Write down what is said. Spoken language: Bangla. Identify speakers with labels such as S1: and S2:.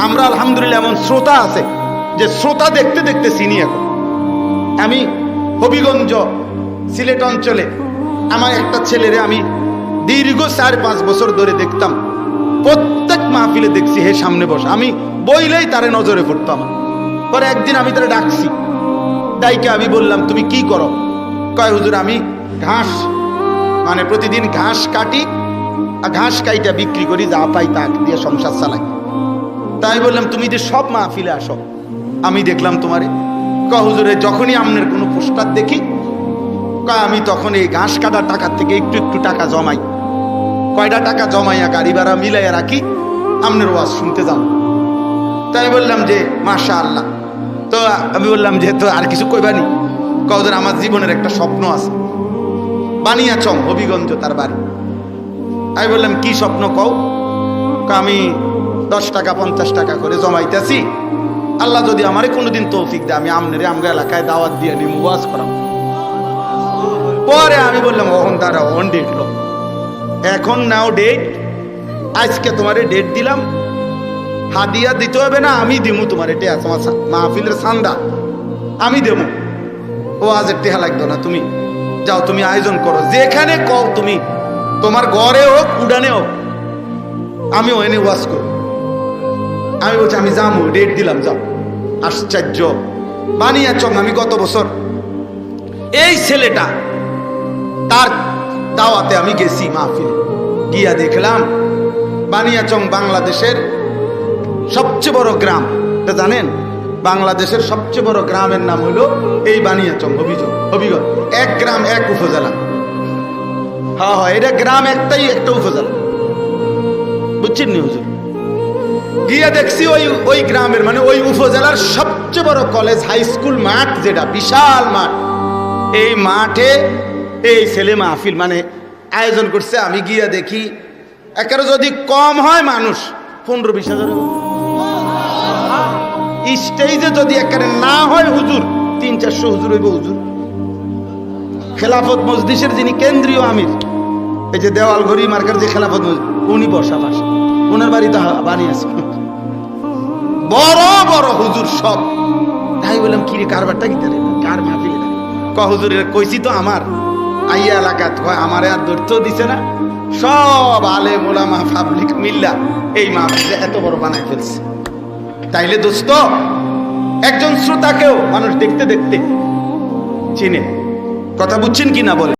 S1: আমরা আলহামদুলিল্লাহ এমন শ্রোতা আছে যে শ্রোতা দেখতে দেখতে চিনি। এখন আমি হবিগঞ্জ সিলেট অঞ্চলে আমার একটা ছেলেরে আমি দীর্ঘ 4-5 বছর ধরে দেখতাম, প্রত্যেক মাহফিলে দেখছি হে সামনে বসে, আমি বইলেই তারে নজরে পড়তাম। পরে একদিন আমি তারে ডাকছি, ডাইকে আমি বললাম তুমি কি করো? কয় হুজুর আমি ঘাস, মানে প্রতিদিন ঘাস কাটি, আর ঘাস কাইটা বিক্রি করি, যা পাই তা দিয়ে সংসার চালাই। তাই বললাম তুমি যে সব মাহফিলে আসো, আমি দেখলাম তোমারে। কয় হুজুরে যখনই আমনের কোনো পোস্টার দেখি, কয় আমি তখন এই ঘাস কাটার টাকার থেকে একটু একটু টাকা জমাই, কয়টা টাকা জমাইয়া গাড়ি ভাড়া মিলাইয়া রাখি, আমনের ওয়াজ শুনতে যাও। তাই বললাম যে মাশাআল্লাহ। তো আমি বললাম যে তো আর কিছু কইবানি? কওদের আমার জীবনের একটা স্বপ্ন আছে, বানিয়াচং হবিগঞ্জ তার বাড়ি। আমি বললাম কি স্বপ্ন কও? আমি 10 টাকা 50 টাকা করে জমাইতেছি, আল্লাহ যদি আমারে কোনোদিন তৌফিক দেয় আমি আমনেরে আমরা এলাকায় দাওয়াত দিয়ে নিম, ওয়াজ করাম। পরে আমি বললাম ওহন দাঁড়া, ওহন ডেট লো, এখন নাও ডেট, আজকে তোমারে ডেট দিলাম, হাদিয়া দিতে হবে না, আমি দিমু তোমার, এটা তোমার মাহফিলের চান্দা আমি দেবো, ও আজ টেহা লাগতো না, তুমি যাও, তুমি আয়োজন করো যেখানে কও, তুমি তোমার ঘরে হোক উডানে হোক, আমি ওখানে ওয়াজ করব। আমি বলছি আমি যাবো, ডেট দিলাম, যাও। আশ্চর্য, বানিয়াচং আমি গত বছর এই ছেলেটা তার দাওয়াতে আমি গেছি মাহফিলে, গিয়া দেখলাম বানিয়াচং বাংলাদেশের সবচেয়ে বড় গ্রাম, এটা জানেন? বাংলাদেশের সবচেয়ে বড় গ্রামের নাম হলো এই বানিয়াচং হবিগঞ্জ। এক গ্রাম এক উপজেলা। হ্যাঁ হ্যাঁ, এটা গ্রাম একটাই, একটা উপজেলা, বুঝছেন নি হুজুর? গিয়া দেখছি ওই গ্রামের মানে ওই উপজেলার সবচেয়ে বড় কলেজ হাই স্কুল মাঠ, যেটা বিশাল মাঠ, এই মাঠে এই ছেলে মাহফিল মানে আয়োজন করছে। আমি গিয়া দেখি একেবারে যদি কম হয় মানুষ 15-20 হাজার, স্টেজে যদি একেবারে না হয় হুজুর 300-400 হুজুর হইব। হুজুর খেলাফত মজলিসের যিনি কেন্দ্রীয় আমির, এই যে দেওয়াল ঘড়ি মার্কার যে খেলাফত মসজিদ, উনি বসা পাশে, ওনার বাড়িতে বানিয়েছে বড় বড় হুজুর সব। তাই বললাম কিরে কারবারটা কি তারে, কার মাহফিল? হুজুরের কইছি তো আমার আইয়া এলাকাত, আমার আর দৈর্য দিছে না, সব আলেম ওলামা পাবলিক মিল্লা এই মাহফিলে এত বড় বানায় ফেলছে। তাইলে দোস্ত, একজন শ্রোতাকেও মানুষ দেখতে দেখতে চিনে। কথা বুঝছেন কি না বলে?